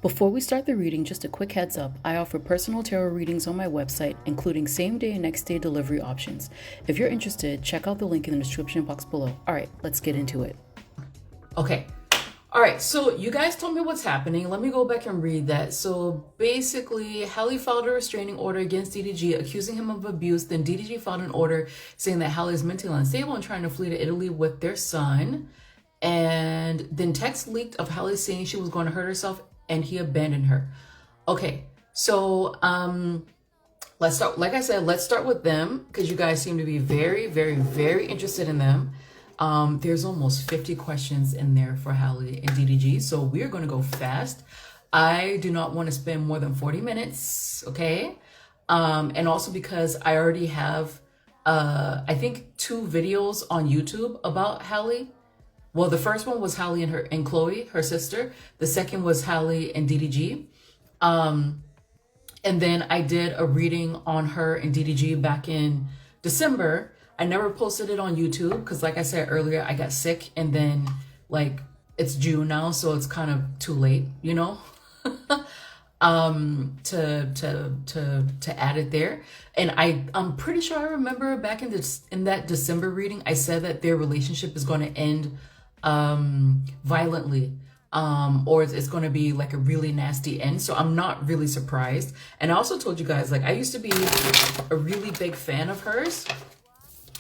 Before we start the reading, just a quick heads up. I offer personal tarot readings on my website, including same day and next day delivery options. If you're interested, check out the link in the description box below. All right, let's get into it. Okay. All right, so you guys told me what's happening. Let me go back and read that. So basically, Halle filed a restraining order against DDG, accusing him of abuse. Then DDG filed an order saying that Halle is mentally unstable and trying to flee to Italy with their son. And then text leaked of Halle saying she was going to hurt herself and he abandoned her. Okay, so let's start. Like I said, let's start with them because you guys seem to be very, very, very interested in them. There's almost 50 questions in there for Halle and DDG, so we're going to go fast. I do not want to spend more than 40 minutes, okay? And also because I already have, I think 2 videos on YouTube about Halle. Well, the first one was Halle and Chloe, her sister. The second was Halle and DDG. And then I did a reading on her and DDG back in December. I never posted it on YouTube because like I said earlier, I got sick and then like it's June now, so it's kind of too late, you know, to add it there. And I'm pretty sure I remember back in that December reading, I said that their relationship is going to end violently, or it's going to be like a really nasty end. So I'm not really surprised. And I also told you guys, like, I used to be a really big fan of hers.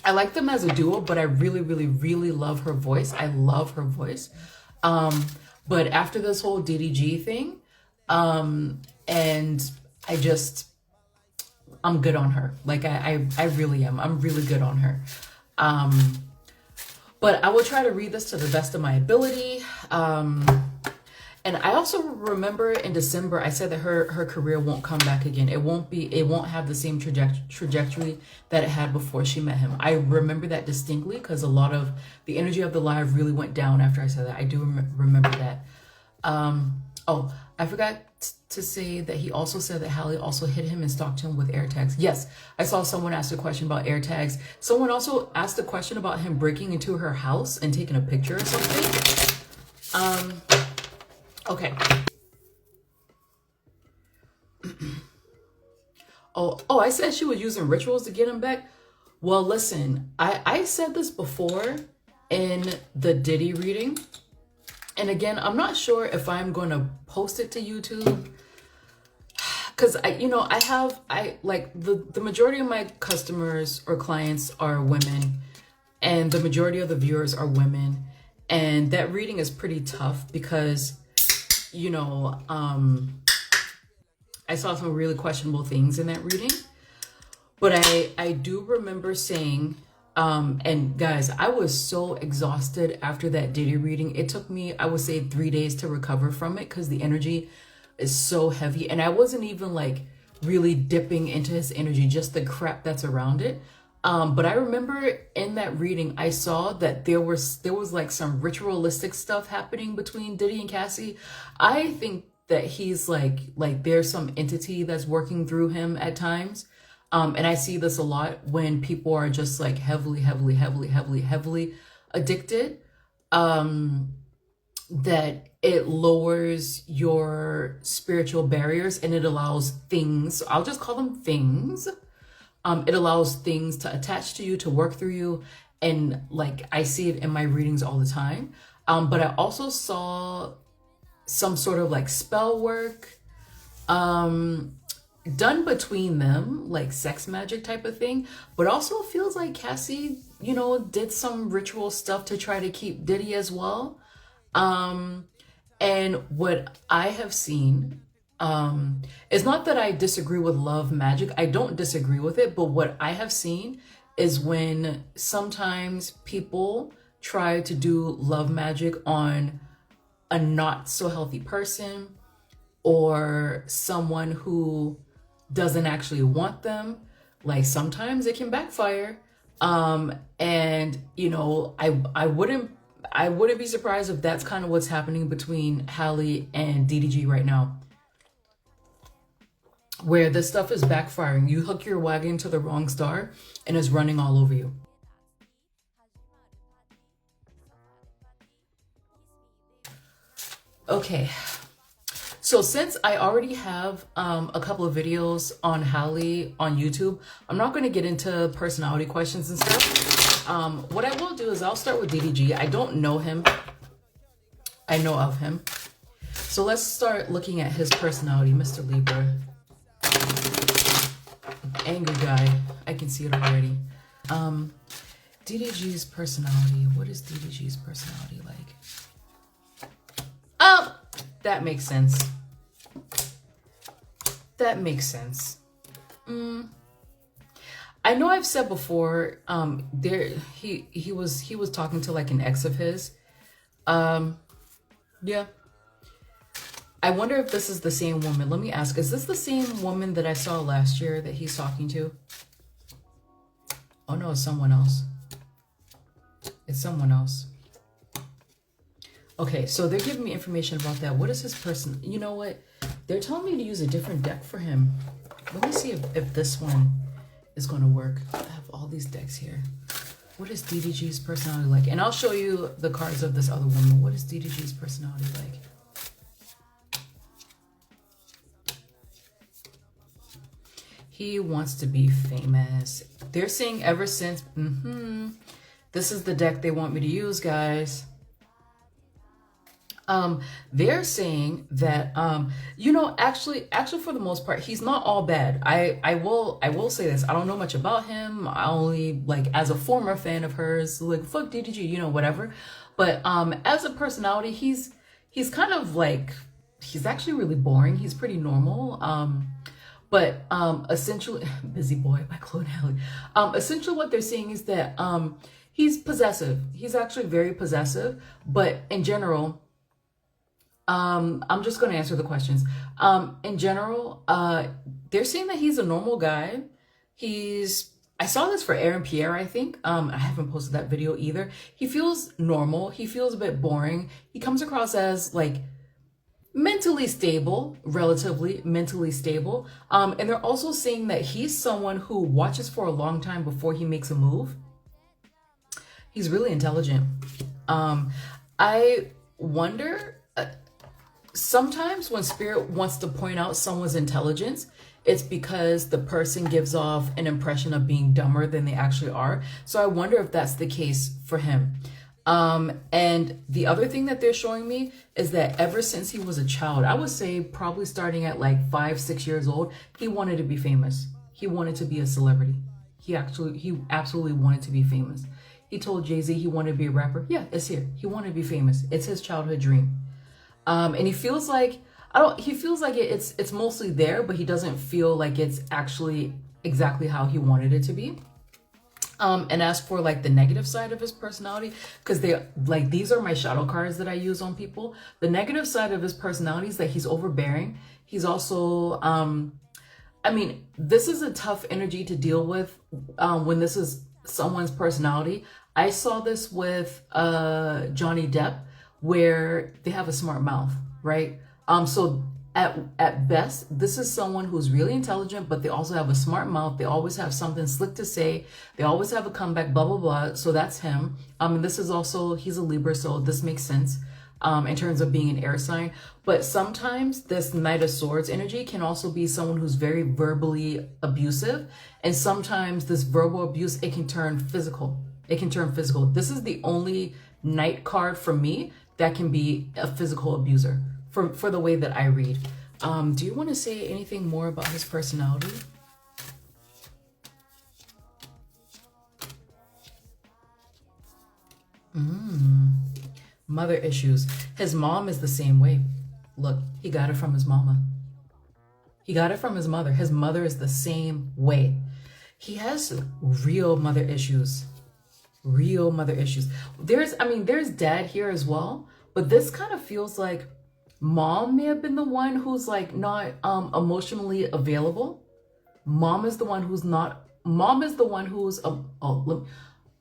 I like them as a duo, but I really, really, really love her voice. I love her voice. But after this whole DDG thing, and I'm good on her. Like I really am. I'm really good on her. But I will try to read this to the best of my ability. And I also remember in December, I said that her career won't come back again. It won't have the same trajectory that it had before she met him. I remember that distinctly because a lot of the energy of the live really went down after I said that. I do remember that. Oh, I forgot to say that he also said that Halle also hit him and stalked him with air tags. Yes, I saw someone ask a question about air tags. Someone also asked a question about him breaking into her house and taking a picture or something. Okay. Oh, I said she was using rituals to get him back. Well, listen, I said this before in the Diddy reading. And again, I'm not sure if I'm going to post it to YouTube. Because I like the majority of my customers or clients are women. And the majority of the viewers are women. And that reading is pretty tough because I saw some really questionable things in that reading. But I do remember saying, and guys, I was so exhausted after that Diddy reading. It took me, I would say, 3 days to recover from it because the energy is so heavy. And I wasn't even like really dipping into his energy, just the crap that's around it. But I remember in that reading, I saw that there was like some ritualistic stuff happening between Diddy and Cassie. I think that he's like there's some entity that's working through him at times. And I see this a lot when people are just like heavily addicted, that it lowers your spiritual barriers and it allows things, I'll just call them things. It allows things to attach to you, to work through you. And like, I see it in my readings all the time. But I also saw some sort of like spell work, done between them, like sex magic type of thing. But also feels like Cassie, did some ritual stuff to try to keep Diddy as well. And what I have seen, it's not that I disagree with love magic. I don't disagree with it. But what I have seen is when sometimes people try to do love magic on a not so healthy person or someone who doesn't actually want them, like sometimes it can backfire. And I wouldn't be surprised if that's kind of what's happening between Halle and DDG right now, where this stuff is backfiring. You hook your wagon to the wrong star and it's running all over you. Okay, So since I already have a couple of videos on Halle on YouTube, I'm not going to get into personality questions and stuff. What I will do is I'll start with DDG. I don't know him. I know of him. So let's start looking at his personality, Mr. Libra. Angry guy. I can see it already. DDG's personality. What is DDG's personality like? Oh, that makes sense. That makes sense. I know I've said before, he was talking to like an ex of his. Yeah. I wonder if this is the same woman. Let me ask, is this the same woman that I saw last year that he's talking to? Oh no, it's someone else. It's someone else. Okay, so they're giving me information about that. What is his person? You know what? They're telling me to use a different deck for him. Let me see if this one is going to work. I have all these decks here. What is DDG's personality like? And I'll show you the cards of this other woman. What is DDG's personality like? He wants to be famous. They're saying ever since, this is the deck they want me to use, guys. They're saying that, you know, actually for the most part, he's not all bad. I will say this. I don't know much about him. I only, like, as a former fan of hers, like, fuck DDG, you know, whatever. But, as a personality, he's kind of like, he's actually really boring. He's pretty normal. But essentially, Busy Boy by ChloexHalle. Essentially what they're saying is that he's possessive. He's actually very possessive. But in general, I'm just going to answer the questions. In general, they're saying that he's a normal guy. I saw this for Aaron Pierre, I think. I haven't posted that video either. He feels normal. He feels a bit boring. He comes across as like mentally stable, relatively mentally stable. And they're also saying that he's someone who watches for a long time before he makes a move. He's really intelligent. I wonder, sometimes when spirit wants to point out someone's intelligence, it's because the person gives off an impression of being dumber than they actually are. So I wonder if that's the case for him. And the other thing that they're showing me is that ever since he was a child, I would say probably starting at like 5-6 years old, he wanted to be famous. He wanted to be a celebrity. He absolutely wanted to be famous. He told Jay-Z he wanted to be a rapper. Yeah, it's here. He wanted to be famous. It's his childhood dream. And he feels like, it's mostly there, but he doesn't feel like it's actually exactly how he wanted it to be. And as for like the negative side of his personality, because these are my shadow cards that I use on people. The negative side of his personality is that he's overbearing. He's also, I mean, this is a tough energy to deal with when this is someone's personality. I saw this with Johnny Depp, where they have a smart mouth, right? So at best, this is someone who's really intelligent, but they also have a smart mouth. They always have something slick to say. They always have a comeback, blah, blah, blah. So that's him. And this is also, he's a Libra, so this makes sense in terms of being an air sign. But sometimes this Knight of Swords energy can also be someone who's very verbally abusive. And sometimes this verbal abuse, it can turn physical. It can turn physical. This is the only Knight card for me that can be a physical abuser. For the way that I read. Do you want to say anything more about his personality? Mother issues. His mom is the same way. Look, he got it from his mama. He got it from his mother. His mother is the same way. He has real mother issues. Real mother issues. There's dad here as well, but this kind of feels like mom may have been the one who's like not emotionally available. Mom is the one who's not. Mom is the one who's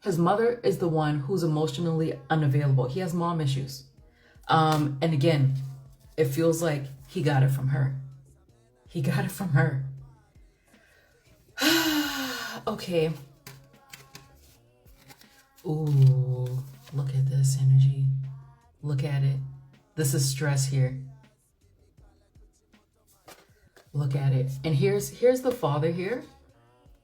his mother is the one who's emotionally unavailable. He has mom issues. And again, it feels like he got it from her. He got it from her. Okay. Ooh, look at this energy. Look at it. This is stress here. Look at it. And here's the father here.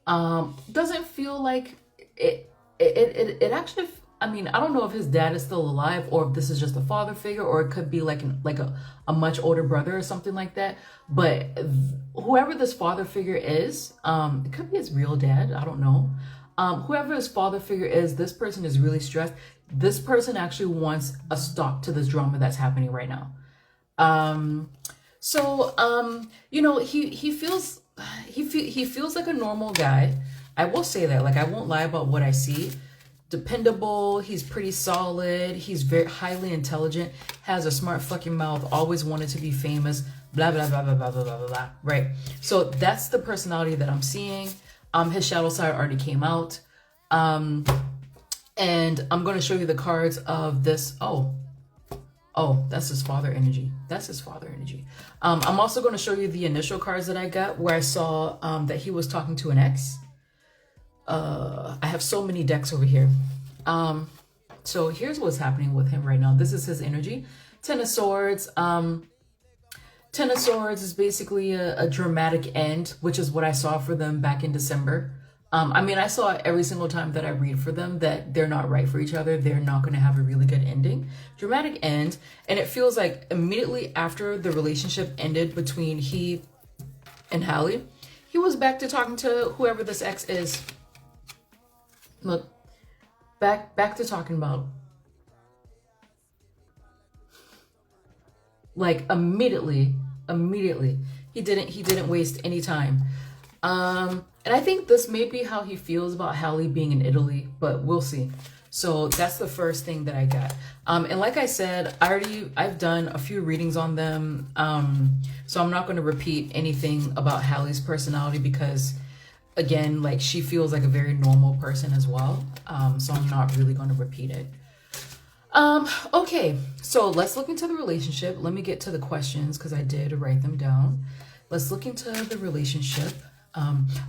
Doesn't feel like it actually, I mean, I don't know if his dad is still alive or if this is just a father figure, or it could be like a much older brother or something like that. But whoever this father figure is, it could be his real dad, I don't know. Whoever his father figure is, this person is really stressed. This person actually wants a stop to this drama that's happening right now. You know, he feels like a normal guy. I will say that, like, I won't lie about what I see. Dependable, he's pretty solid, he's very highly intelligent, has a smart fucking mouth, always wanted to be famous, blah blah blah blah blah blah blah blah, right? So that's the personality that I'm seeing. His shadow side already came out. And I'm going to show you the cards of this. Oh, that's his father energy. That's his father energy. I'm also going to show you the initial cards that I got where I saw that he was talking to an ex. I have so many decks over here. So here's what's happening with him right now. This is his energy. Ten of Swords. Ten of Swords is basically a dramatic end, which is what I saw for them back in December. I mean, I saw every single time that I read for them that they're not right for each other. They're not going to have a really good ending. Dramatic end. And it feels like immediately after the relationship ended between he and Halle, he was back to talking to whoever this ex is. Look, back to talking about. Like immediately, he didn't waste any time. And I think this may be how he feels about Halle being in Italy, but we'll see. So that's the first thing that I got. And like I said, I've done a few readings on them. So I'm not going to repeat anything about Halle's personality because, again, like she feels like a very normal person as well. So I'm not really going to repeat it. Okay, so let's look into the relationship. Let me get to the questions because I did write them down. Let's look into the relationship.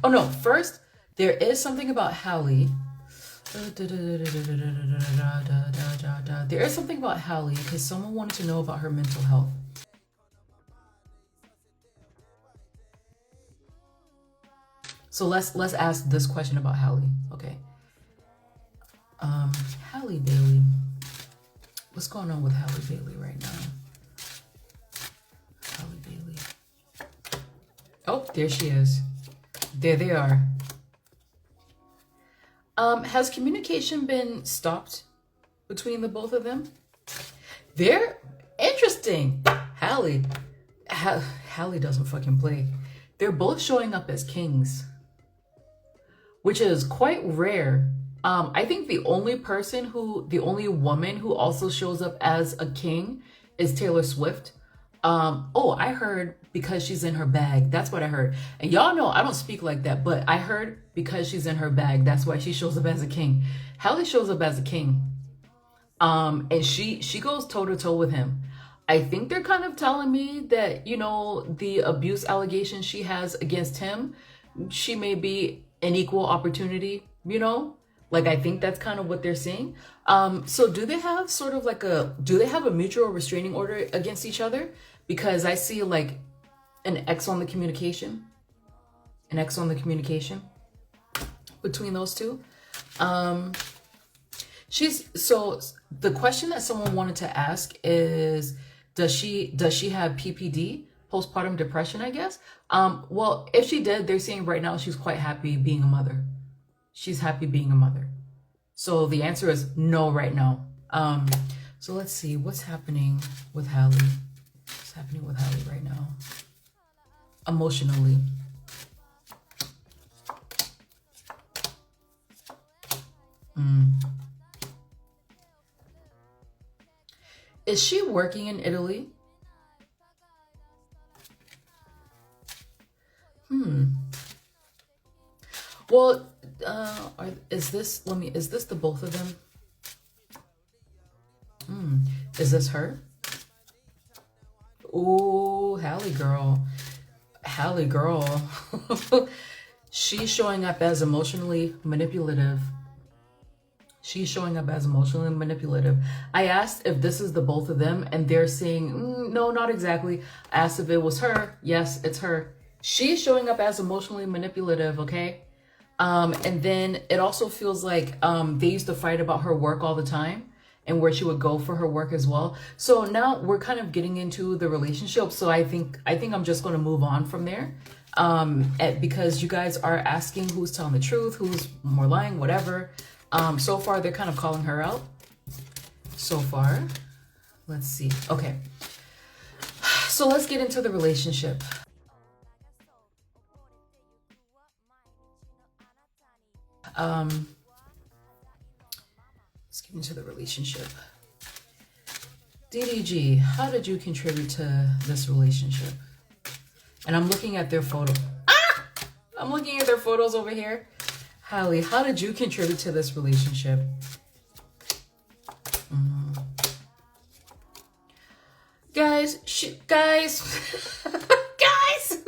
Oh no, first, there is something about Halle. There is something about Halle because someone wanted to know about her mental health. So let's ask this question about Halle. Okay. Halle Bailey. What's going on with Halle Bailey right now? Halle Bailey. Oh, there she is. There they are. Has communication been stopped between the both of them? They're interesting. Halle doesn't fucking play. They're both showing up as kings, which is quite rare. I think the only woman who also shows up as a king is Taylor Swift. Oh, I heard because she's in her bag. That's what I heard. And y'all know I don't speak like that, but I heard because she's in her bag. That's why she shows up as a king. Halle shows up as a king. And she goes toe to toe with him. I think they're kind of telling me that, you know, the abuse allegation she has against him, she may be an equal opportunity, you know? Like, I think that's kind of what they're saying. So do they have sort of like do they have a mutual restraining order against each other? Because I see like an X on the communication. An X on the communication between those two. So the question that someone wanted to ask is, does she have PPD, postpartum depression, I guess? Well, if she did, they're saying right now she's quite happy being a mother. She's happy being a mother. So the answer is no right now. So let's see what's happening with Halle. What's happening with Halle right now? Emotionally. Is she working in Italy? Well, is this the both of them? Is this her? Ooh, Halle girl. She's showing up as emotionally manipulative. I asked if this is the both of them, and they're saying, no, not exactly. I asked if it was her. Yes, it's her. She's showing up as emotionally manipulative, okay? And then it also feels like they used to fight about her work all the time and where she would go for her work as well. So now we're kind of getting into the relationship. So I think I'm just going to move on from there. Because you guys are asking who's telling the truth, who's more lying, whatever. So far, they're kind of calling her out. So far, let's see. Okay. So let's get into the relationship. Let's get into the relationship. DDG, how did you contribute to this relationship? And I'm looking at their photo. I'm looking at their photos over here. Halle, how did you contribute to this relationship? Guys, guys, guys,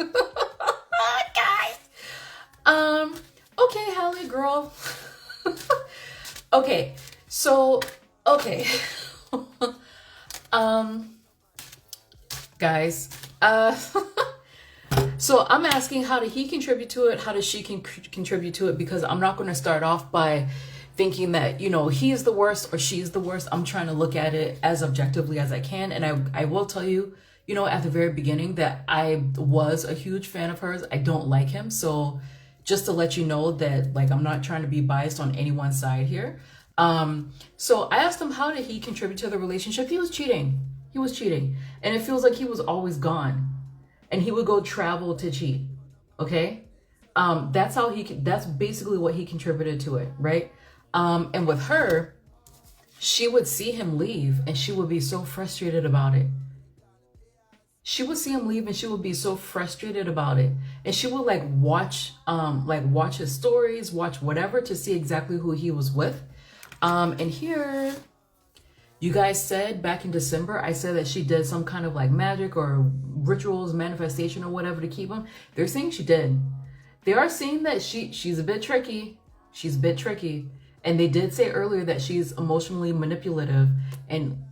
guys. Okay, Halle, girl. Okay, so, okay. Guys, so I'm asking, how did he contribute to it? How does she contribute to it? Because I'm not going to start off by thinking that, you know, he's the worst or she's the worst. I'm trying to look at it as objectively as I can. And I will tell you, you know, at the very beginning that I was a huge fan of hers. I don't like him. So just to let you know that, like, I'm not trying to be biased on anyone's side here. So I asked him, how did he contribute to the relationship? He was cheating. He was cheating. And it feels like he was always gone. And he would go travel to cheat. Okay? That's basically what he contributed to it, right? And with her, she would see him leave and she would be so frustrated about it. She would see him leave and she would be so frustrated about it. And she would watch his stories, watch whatever to see exactly who he was with. And here, you guys said back in December, I said that she did some kind of magic or rituals, manifestation or whatever to keep him. They're saying she did. They are saying that she's a bit tricky. She's a bit tricky. And they did say earlier that she's emotionally manipulative. And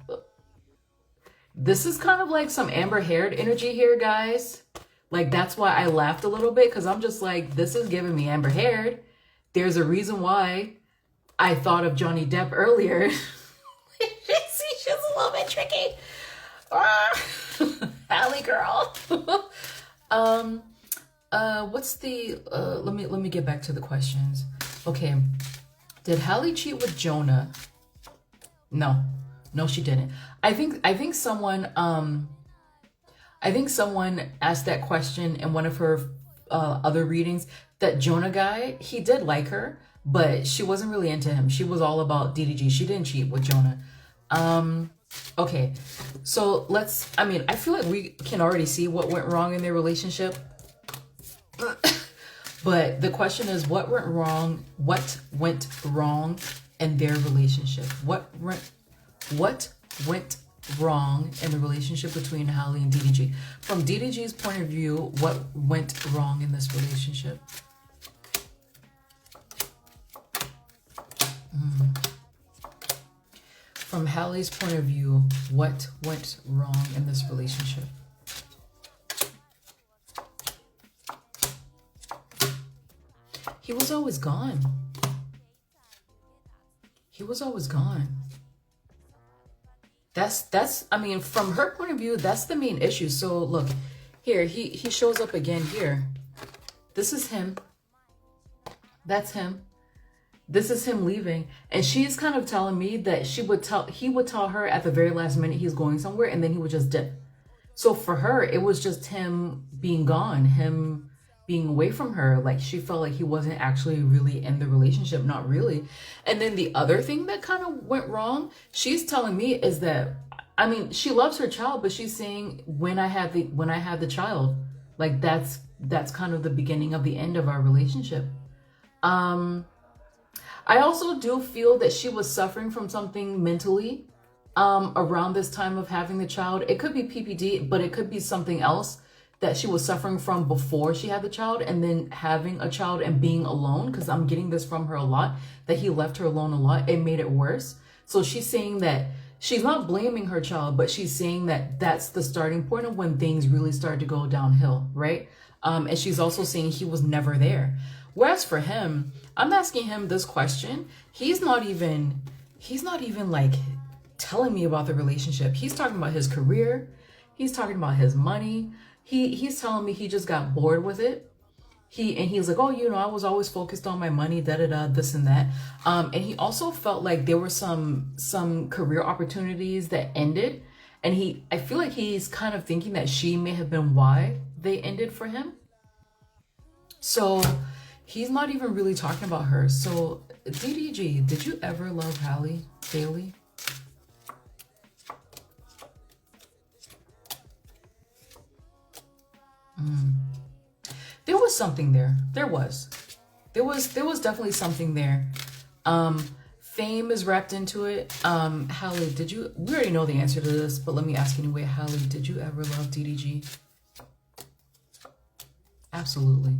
this is kind of like some Amber Heard energy here, guys. That's why I laughed a little bit, because I'm just like, this is giving me Amber Heard. There's a reason why I thought of Johnny Depp earlier. See, she's a little bit tricky. Halle girl. What's the let me get back to the questions. Okay. Did Halle cheat with Jonah? No, she didn't. I think someone asked that question in one of her other readings, that Jonah guy, he did like her, but she wasn't really into him. She was all about DDG. She didn't cheat with Jonah. Okay, so I feel like we can already see what went wrong in their relationship. But the question is, what went wrong? What went wrong in their relationship? What went wrong in the relationship between Halle and DDG? From DDG's point of view, what went wrong in this relationship? From Halle's point of view, what went wrong in this relationship? He was always gone. He was always gone. That's from her point of view, that's the main issue. So look, here, he shows up again here. This is him. That's him. This is him leaving. And she's kind of telling me that he would tell her at the very last minute he's going somewhere, and then he would just dip. So for her, it was just him being gone, him being away from her. She felt like he wasn't actually really in the relationship, not really. And then the other thing that kind of went wrong, she's telling me, is that, she loves her child, but she's saying, when I had the child, that's kind of the beginning of the end of our relationship. I also do feel that she was suffering from something mentally around this time of having the child. It could be PPD, but it could be something else that she was suffering from before she had the child, and then having a child and being alone, because I'm getting this from her a lot, that he left her alone a lot. It made it worse. So she's saying that she's not blaming her child, but she's saying that that's the starting point of when things really started to go downhill, right? And she's also saying he was never there. Whereas for him, I'm asking him this question. He's not even like telling me about the relationship. He's talking about his career. He's talking about his money. He's telling me he just got bored with it. He's like, oh, you know, I was always focused on my money, this and that. And he also felt like there were some career opportunities that ended. And I feel like he's kind of thinking that she may have been why they ended for him. So he's not even really talking about her. So DDG, did you ever love Halle Bailey? There was something there. There was definitely something there. Fame is wrapped into it. Halle, we already know the answer to this, but let me ask anyway. Halle, did you ever love DDG? Absolutely.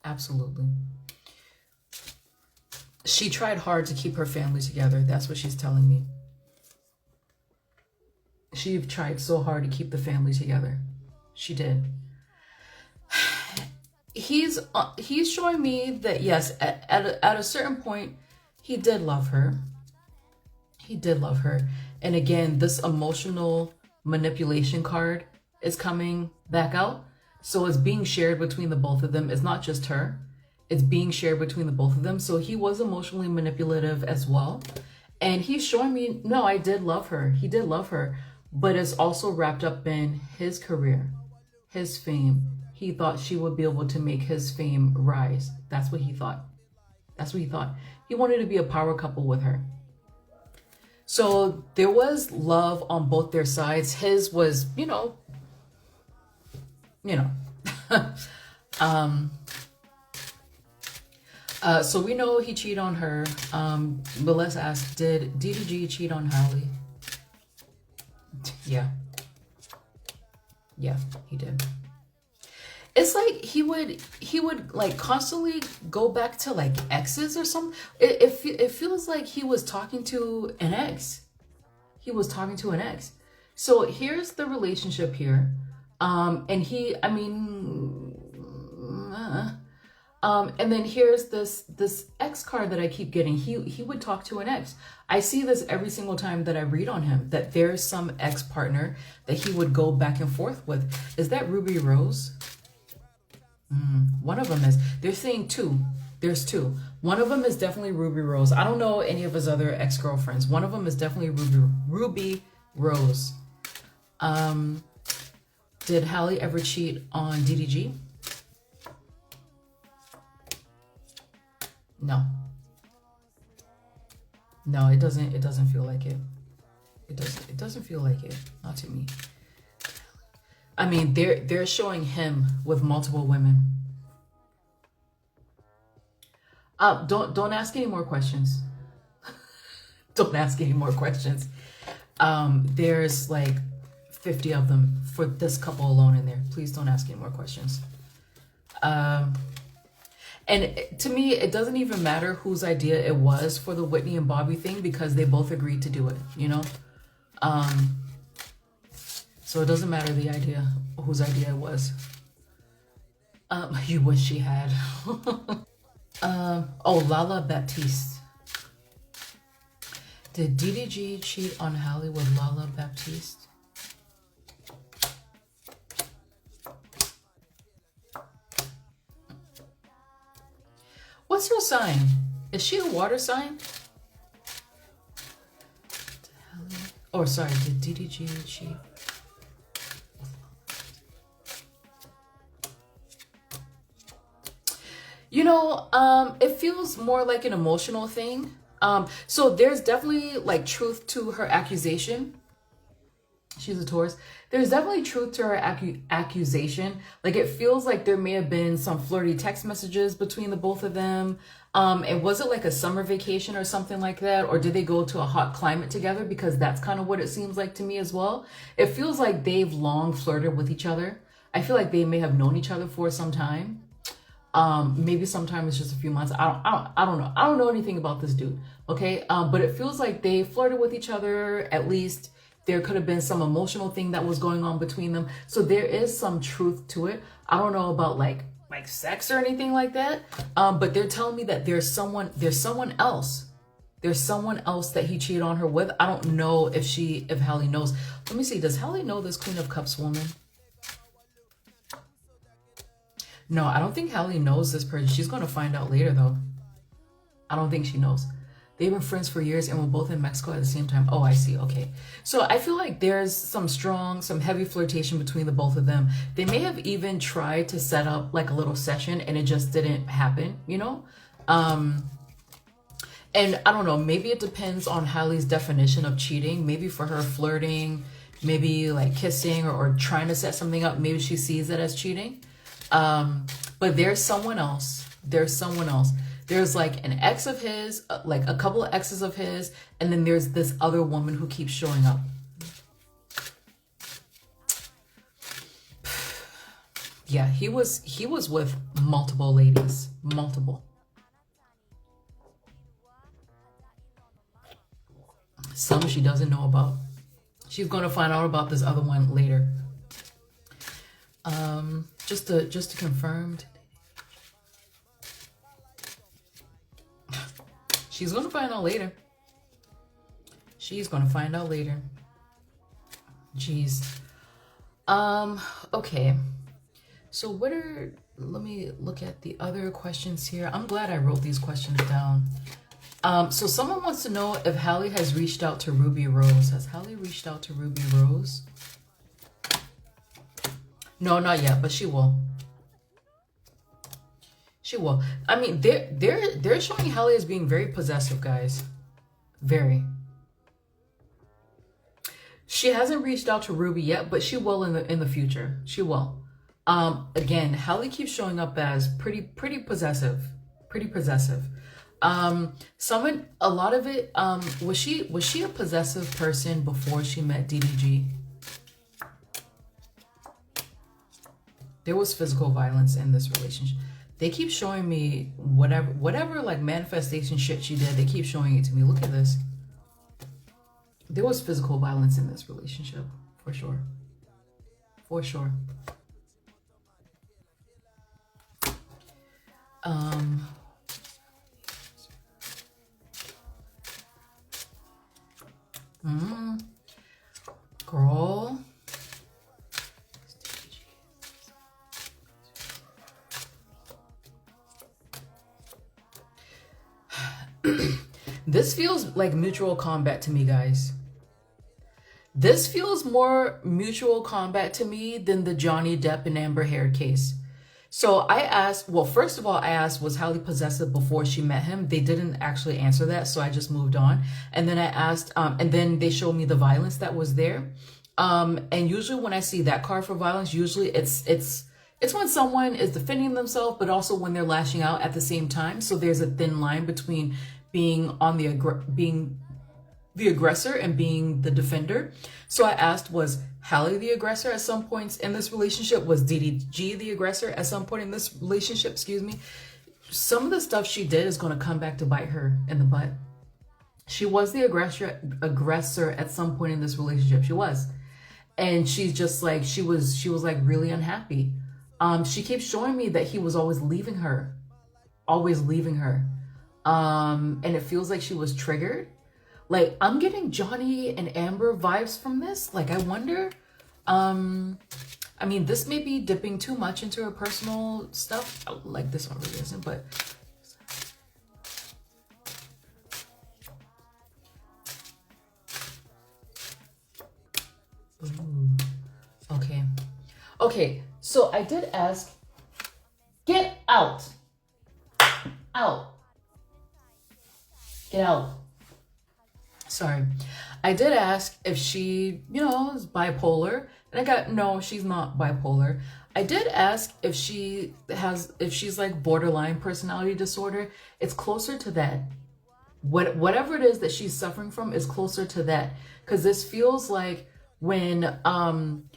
Absolutely. She tried hard to keep her family together. That's what she's telling me. She tried so hard to keep the family together. She did. He's showing me that yes, at a certain point, he did love her. He did love her. And again, this emotional manipulation card is coming back out. So it's being shared between the both of them. It's not just her. It's being shared between the both of them. So he was emotionally manipulative as well. And he's showing me, no, I did love her. He did love her. But it's also wrapped up in his career, his fame. He thought she would be able to make his fame rise. That's what he thought. That's what he thought. He wanted to be a power couple with her. So there was love on both their sides. His was, so we know he cheated on her. But let's ask, did DDG cheat on Halle? Yeah. Yeah, he did. It's like he would like constantly go back to like exes or something. It feels like he was talking to an ex. He was talking to an ex. So here's the relationship here. And then here's this ex card that I keep getting. He would talk to an ex. I see this every single time that I read on him, that there's some ex partner that he would go back and forth with. Is that Ruby Rose? One of them is. They're saying two. There's two. One of them is definitely Ruby Rose. I don't know any of his other ex-girlfriends. One of them is definitely Ruby Rose. Did Halle ever cheat on DDG? No. No, it doesn't feel like it. It doesn't feel like it. Not to me. I mean, they're showing him with multiple women. Don't ask any more questions. Don't ask any more questions. There's like 50 of them for this couple alone in there. Please don't ask any more questions. And to me, it doesn't even matter whose idea it was for the Whitney and Bobby thing, because they both agreed to do it, So it doesn't matter the idea, whose idea it was. You wish she had. Lala Baptiste. Did DDG cheat on Halle with Lala Baptiste? What's her sign? Is she a water sign? Or sorry, did DDG cheat? It feels more like an emotional thing. So there's definitely like truth to her accusation. She's a Taurus. There's definitely truth to her accusation. Like it feels like there may have been some flirty text messages between the both of them. And was it like a summer vacation or something like that? Or did they go to a hot climate together? Because that's kind of what it seems like to me as well. It feels like they've long flirted with each other. I feel like they may have known each other for some time. Maybe sometimes it's just a few months. I don't know. I don't know anything about this dude. Okay. But it feels like they flirted with each other at least There could have been some emotional thing that was going on between them. So there is some truth to it. I don't know about like sex or anything like that. But they're telling me that there's someone else. There's someone else that he cheated on her with. I don't know if Halle knows. Let me see. Does Halle know this Queen of Cups woman? No, I don't think Halle knows this person. She's going to find out later though. I don't think she knows. They've been friends for years and were both in Mexico at the same time. Oh, I see. Okay. So I feel like there's some heavy flirtation between the both of them. They may have even tried to set up like a little session and it just didn't happen, you know? And I don't know, maybe it depends on Halle's definition of cheating. Maybe for her, flirting, maybe like kissing or trying to set something up, maybe she sees it as cheating. But there's someone else. There's like an ex of his, like a couple of exes of his, and then there's this other woman who keeps showing up. Yeah, he was with multiple ladies, multiple. Some she doesn't know about. She's going to find out about this other one later. Just to confirm. She's going to find out later. She's going to find out later. Jeez. Okay. So let me look at the other questions here. I'm glad I wrote these questions down. So someone wants to know if Halle has reached out to Ruby Rose. Has Halle reached out to Ruby Rose? No, not yet, but she will. She will. I mean, they're showing Halle as being very possessive, guys. Very. She hasn't reached out to Ruby yet, but she will in the future. She will. Again, Halle keeps showing up as pretty possessive. Pretty possessive. A lot of it, was she a possessive person before she met DDG? There was physical violence in this relationship. They keep showing me whatever like manifestation shit she did. They keep showing it to me. Look at this. There was physical violence in this relationship, for sure. For sure. Girl. This feels like mutual combat to me, guys. This feels more mutual combat to me than the Johnny Depp and Amber Heard case. So I asked, well, first of all, I asked, was Halle possessive before she met him? They didn't actually answer that, so I just moved on. And then I asked, and then they showed me the violence that was there. And usually when I see that card for violence, usually it's when someone is defending themselves, but also when they're lashing out at the same time. So there's a thin line between being the aggressor and being the defender. So I asked, was Halle the aggressor at some points in this relationship? Was DDG the aggressor at some point in this relationship? Excuse me. Some of the stuff she did is going to come back to bite her in the butt. She was the aggressor at some point in this relationship. She was. And she's just like, she was like really unhappy. She keeps showing me that he was always leaving her. And it feels like she was triggered. Like, I'm getting Johnny and Amber vibes from this. Like, I wonder, I mean, this may be dipping too much into her personal stuff. Like, this one really isn't, but. Ooh. Okay. Okay, so I did ask, get out. Out. Get out. Sorry. I did ask if she, is bipolar. And I got, no, she's not bipolar. I did ask if she's like borderline personality disorder. It's closer to that. Whatever it is that she's suffering from is closer to that. Because this feels like when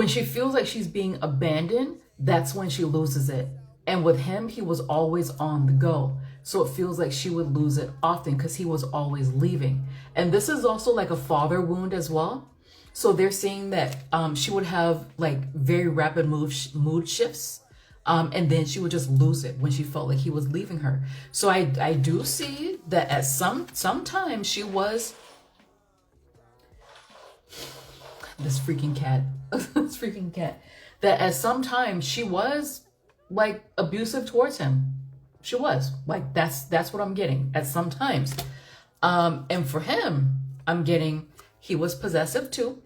she feels like she's being abandoned, that's when she loses it. And with him, he was always on the go. So it feels like she would lose it often because he was always leaving. And this is also like a father wound as well. So they're saying that she would have like very rapid mood shifts. And then she would just lose it when she felt like he was leaving her. So I do see that at sometimes she was, this freaking cat, this freaking cat, that at some time she was like abusive towards him. She was like, that's what I'm getting at some times. And for him, I'm getting, he was possessive too.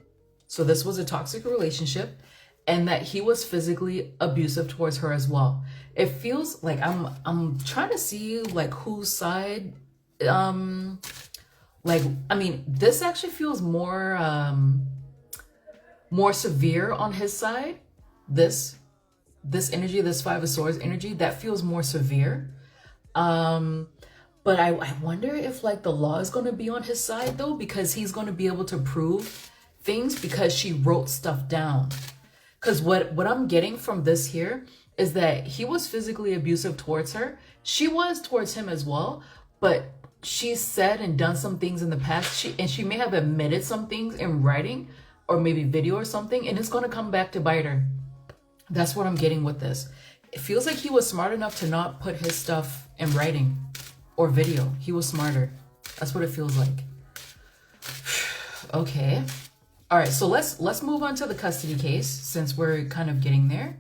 So this was a toxic relationship, and that he was physically abusive towards her as well. It feels like I'm trying to see like whose side, like, I mean, this actually feels more severe on his side. This energy, this Five of Swords energy, that feels more severe. But I wonder if like the law is going to be on his side though, because he's going to be able to prove things because she wrote stuff down. Because what I'm getting from this here is that he was physically abusive towards her. She was towards him as well, but she said and done some things in the past. She may have admitted some things in writing or maybe video or something, and it's going to come back to bite her. That's what I'm getting with this. It feels like he was smart enough to not put his stuff in writing or video. He was smarter. That's what it feels like. Okay. All right, so let's move on to the custody case since we're kind of getting there.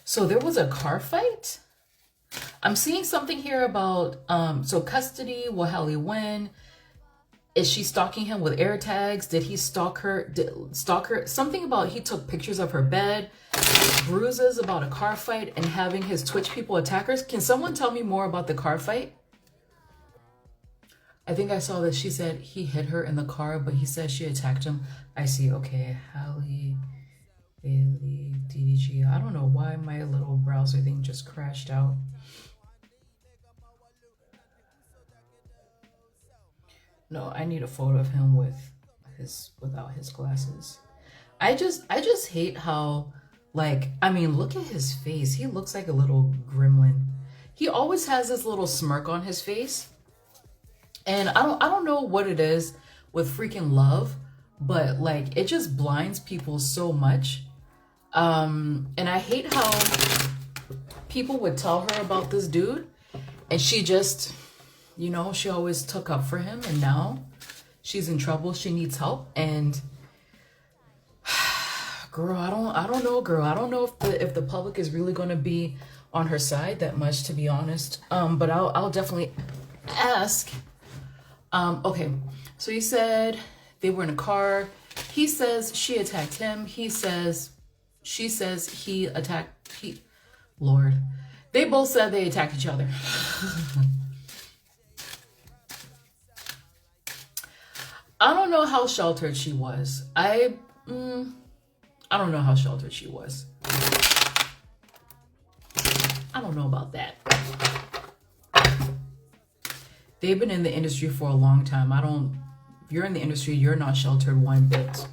So there was a car fight. I'm seeing something here about so custody, will Halle win? Is she stalking him with air tags? Did he stalk her? Something about he took pictures of her bed, bruises about a car fight, and having his Twitch people attack her. Can someone tell me more about the car fight? I think I saw that she said he hit her in the car, but he said she attacked him. I see. Okay, Halle Bailey, DDG. I don't know why my little browser thing just crashed out. No, I need a photo of him without his glasses. I just hate how, like, I mean, look at his face. He looks like a little gremlin. He always has this little smirk on his face. And I don't know what it is with freaking love, but like it just blinds people so much. And I hate how people would tell her about this dude and she just, you know, she always took up for him, and now she's in trouble. She needs help. And girl, I don't know, girl. I don't know if the public is really going to be on her side that much, to be honest. But I'll definitely ask. Okay, so he said they were in a car. He says she attacked him. She says he attacked, Lord. They both said they attacked each other. I don't know how sheltered she was. I don't know how sheltered she was. I don't know about that. They've been in the industry for a long time. If you're in the industry, you're not sheltered one bit.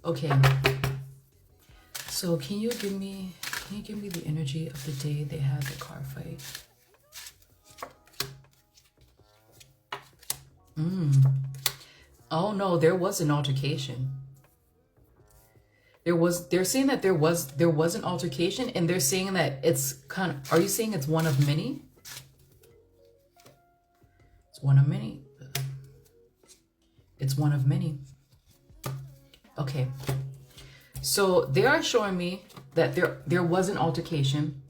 Okay. So can you give me the energy of the day they had the car fight? Oh no, there was an altercation. They're saying that there was an altercation, and they're saying that it's kind of, are you saying it's one of many? It's one of many. It's one of many. Okay. So they are showing me that there was an altercation.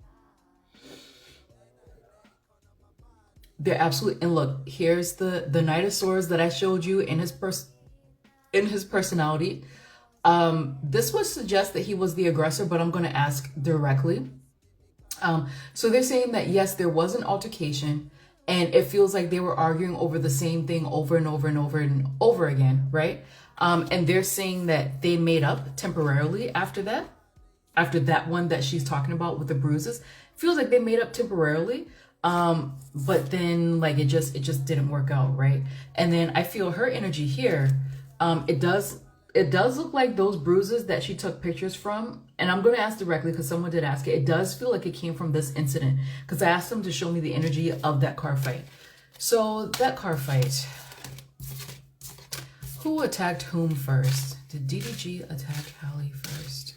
They're absolutely, and look, here's the Knight of Swords that I showed you in his personality. This would suggest that he was the aggressor, but I'm going to ask directly. So they're saying that yes, there was an altercation, and it feels like they were arguing over the same thing over and over and over and over again, right? And they're saying that they made up temporarily after that one that she's talking about with the bruises. Feels like they made up temporarily. But then like it just didn't work out, right? And then I feel her energy here, it does it does look like those bruises that she took pictures from, and I'm going to ask directly because someone did ask it. It does feel like it came from this incident because I asked them to show me the energy of that car fight. So that car fight, who attacked whom first? Did DDG attack Halle first?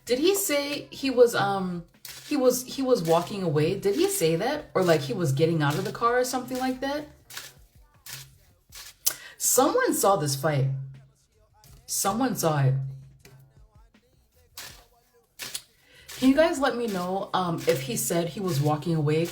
Did he say he was walking away? Did he say that? Or like he was getting out of the car or something like that? Someone saw this fight. Someone saw it. Can you guys let me know if he said he was walking away?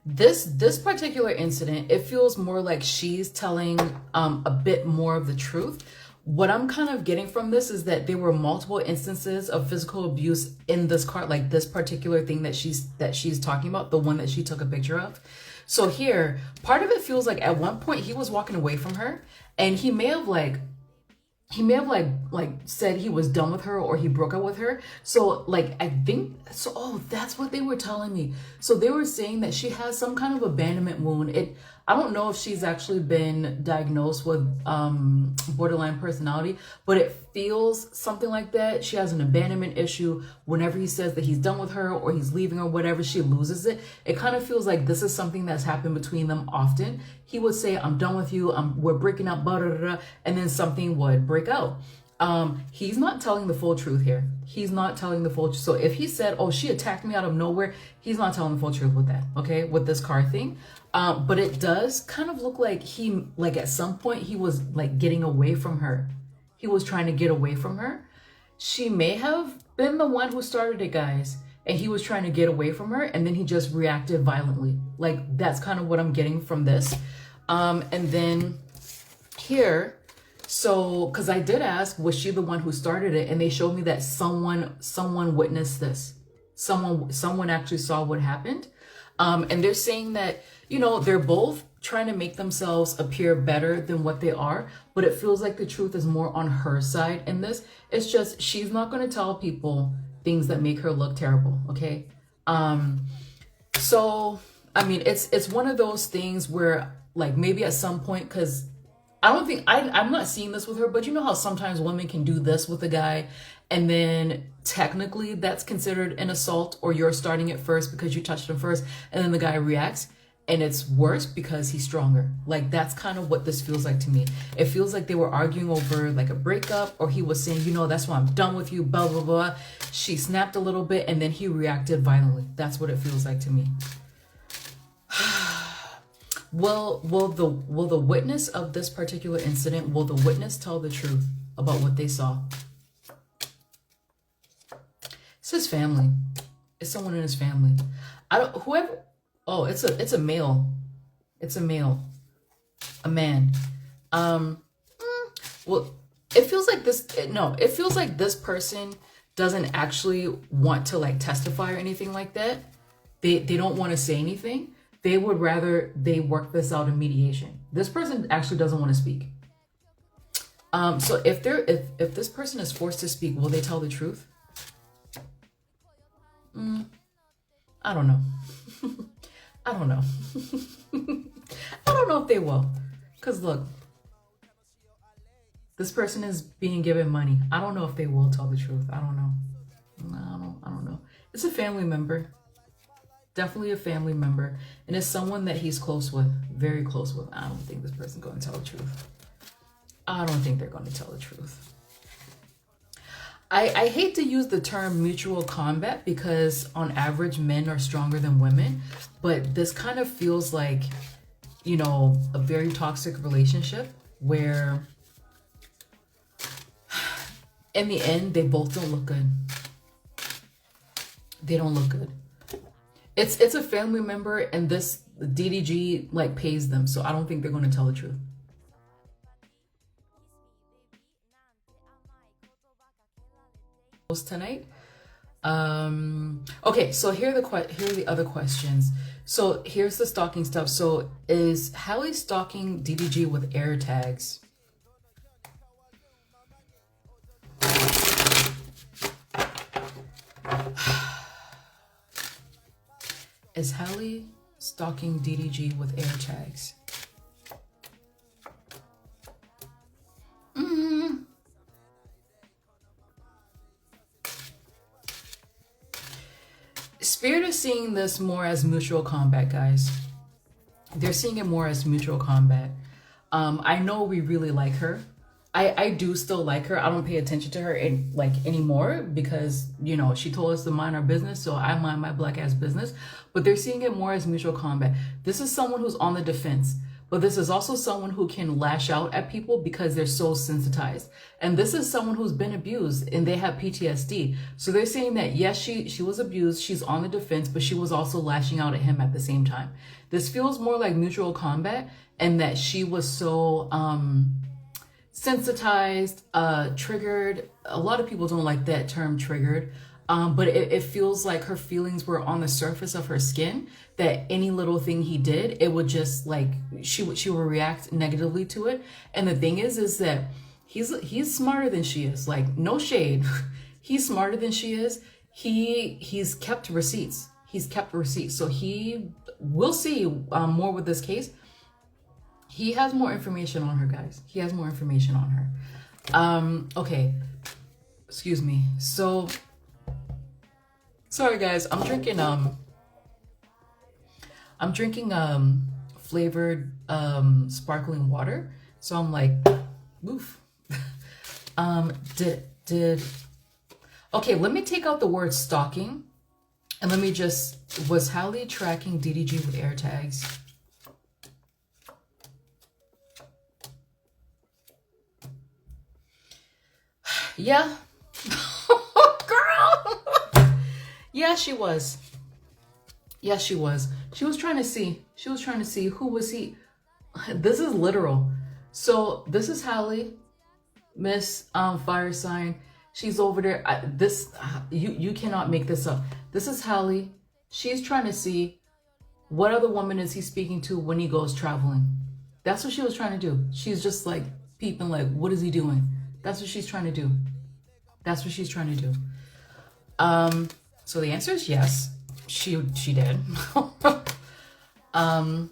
This particular incident, it feels more like she's telling a bit more of the truth. What I'm kind of getting from this is that there were multiple instances of physical abuse in this car, like this particular thing that she's talking about, the one that she took a picture of. So here, part of it feels like at one point he was walking away from her, and he may have said he was done with her or he broke up with her. So like, I think so. Oh, that's what they were telling me. So they were saying that she has some kind of abandonment wound. I don't know if she's actually been diagnosed with borderline personality, but it feels something like that. She has an abandonment issue. Whenever he says that he's done with her or he's leaving or whatever, she loses it. It kind of feels like this is something that's happened between them often. He would say, I'm done with you, we're breaking up, blah, blah, blah, and then something would break out. He's not telling the full truth here. He's not telling the full truth. So if he said, oh, she attacked me out of nowhere, he's not telling the full truth with that, okay, with this car thing. But it does kind of look like at some point he was like getting away from her. He was trying to get away from her. She may have been the one who started it, guys, and he was trying to get away from her, and then he just reacted violently. Like, that's kind of what I'm getting from this. And then here, so, because I did ask, was she the one who started it? And they showed me that someone witnessed this. Someone actually saw what happened. And they're saying that, you know, they're both trying to make themselves appear better than what they are, but it feels like the truth is more on her side in this. It's just, she's not going to tell people things that make her look terrible, okay? So, I mean, it's one of those things where, like, maybe at some point, because I don't think, I'm not seeing this with her, but you know how sometimes women can do this with a guy, and then technically that's considered an assault, or you're starting it first because you touched him first, and then the guy reacts, and it's worse because he's stronger. Like, that's kind of what this feels like to me. It feels like they were arguing over like a breakup, or he was saying, you know, that's why I'm done with you, blah, blah, blah. She snapped a little bit, and then he reacted violently. That's what it feels like to me. Will the witness of this particular incident, will the witness tell the truth about what they saw? It's his family. It's someone in his family. Oh, it's a male. It's a male. A man. Well, it feels like it feels like this person doesn't actually want to like testify or anything like that. They don't want to say anything. They would rather they work this out in mediation. This person actually doesn't want to speak. So if this person is forced to speak, will they tell the truth? I don't know. I don't know. I don't know if they will. Because look, this person is being given money. I don't know if they will tell the truth. I don't know. I don't know. It's a family member. Definitely a family member. And it's someone that he's close with. Very close with. I don't think this person's going to tell the truth. I don't think they're going to tell the truth. I hate to use the term mutual combat because on average men are stronger than women, but this kind of feels like, you know, a very toxic relationship where in the end they both don't look good. They don't look good. It's a family member, and this DDG like pays them, so I don't think they're going to tell the truth. Tonight. Okay, so here are the other questions. So here's the stalking stuff. So is Halle stalking DDG with air tags? Is Halle stalking DDG with air tags? Spirit is seeing this more as mutual combat, guys. They're seeing it more as mutual combat. I know we really like her. I do still like her. I don't pay attention to her anymore because, you know, she told us to mind our business, so I mind my black ass business. But they're seeing it more as mutual combat. This is someone who's on the defense, but this is also someone who can lash out at people because they're so sensitized. And this is someone who's been abused and they have PTSD. So they're saying that yes, she was abused, she's on the defense, but she was also lashing out at him at the same time. This feels more like mutual combat, and that she was so sensitized, triggered. A lot of people don't like that term, triggered. But it feels like her feelings were on the surface of her skin, that any little thing he did, it would just like, she would react negatively to it. And the thing is that he's smarter than she is. Like, no shade. He's smarter than she is. He's kept receipts. He's kept receipts. So we'll see more with this case. He has more information on her, guys. He has more information on her. Okay. Excuse me. So, sorry guys, I'm drinking flavored sparkling water. So I'm like, oof. Okay, let me take out the word stalking and let me was Halle tracking DDG with air tags? Yeah. Girl. Yeah, she was. Yes, she was. She was trying to see. She was trying to see who was he. This is literal. So this is Halle, Miss Fire Sign. She's over there. You cannot make this up. This is Halle. She's trying to see what other woman is he speaking to when he goes traveling. That's what she was trying to do. She's just like peeping, like, what is he doing? That's what she's trying to do. That's what she's trying to do. So the answer is yes. She did. And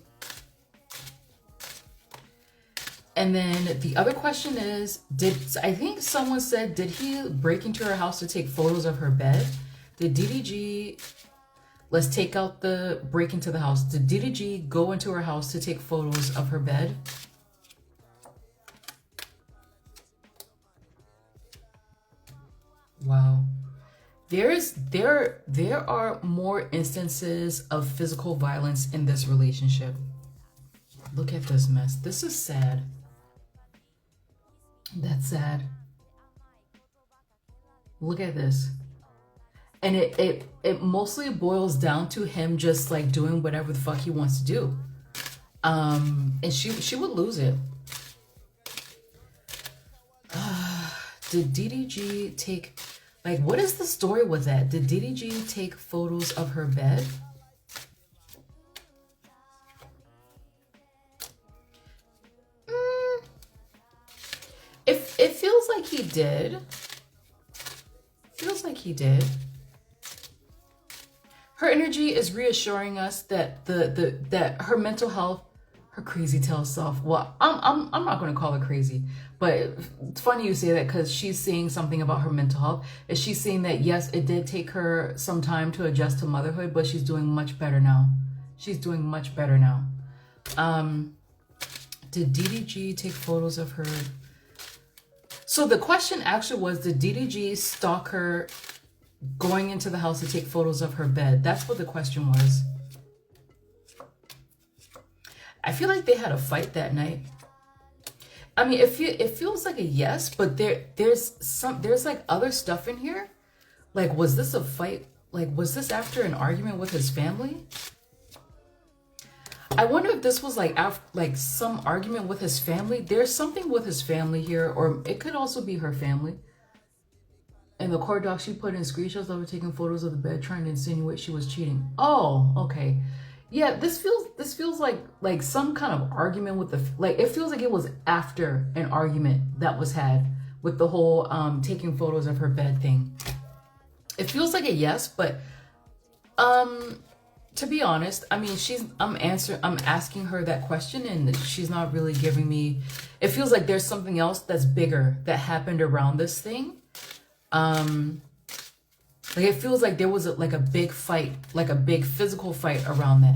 then the other question is, I think someone said, did he break into her house to take photos of her bed? Did DDG, let's take out the break into the house. Did DDG go into her house to take photos of her bed? Wow. There are more instances of physical violence in this relationship. Look at this mess. This is sad. That's sad. Look at this. And it mostly boils down to him just like doing whatever the fuck he wants to do. And she would lose it. Did DDG take, like, what is the story with that? Did DDG take photos of her bed? It feels like he did. Feels like he did. Her energy is reassuring us that that her mental health, her crazy tail self. Well, I'm not going to call her crazy, but it's funny you say that because she's saying something about her mental health. Is she saying that yes, it did take her some time to adjust to motherhood, but she's doing much better now. She's doing much better now. Did DDG take photos of her? So the question actually was, did DDG stalk her going into the house to take photos of her bed? That's what the question was. I feel like they had a fight that night. I mean, it feels like a yes, but there's like other stuff in here. Like, was this a fight? Like, was this after an argument with his family? I wonder if this was like after, like some argument with his family. There's something with his family here, or it could also be her family. In the court doc, she put in screenshots of her taking photos of the bed, trying to insinuate she was cheating. Oh, okay. Yeah, this feels like some kind of argument with the, like, it feels like it was after an argument that was had with the whole taking photos of her bed thing. It feels like a yes, but to be honest, I mean, I'm asking her that question and she's not really giving me, it feels like there's something else that's bigger that happened around this thing. Like it feels like there was like a big fight, like a big physical fight around it.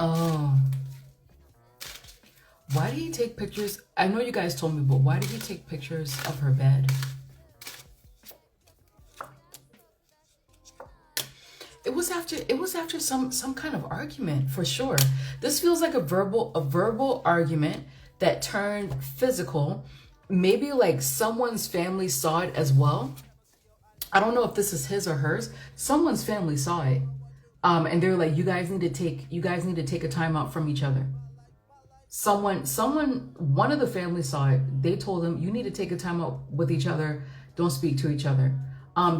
Oh. Why did he take pictures? I know you guys told me, but why did he take pictures of her bed? It was after some kind of argument, for sure. This feels like a verbal argument that turned physical. Maybe like someone's family saw it as well. I don't know if this is his or hers. Someone's family saw it. And they're like, you guys need to take a time out from each other. One of the family saw it. They told them, you need to take a time out with each other. Don't speak to each other.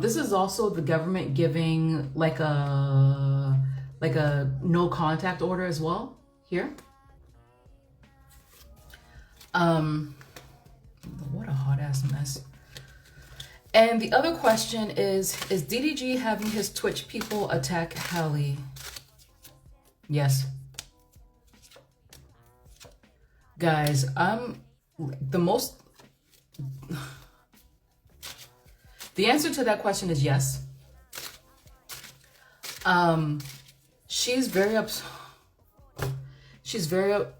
This is also the government giving like a no contact order as well here. What a hot ass mess. And the other question is DDG having his Twitch people attack Halle? Yes. Guys, the answer to that question is yes. She's very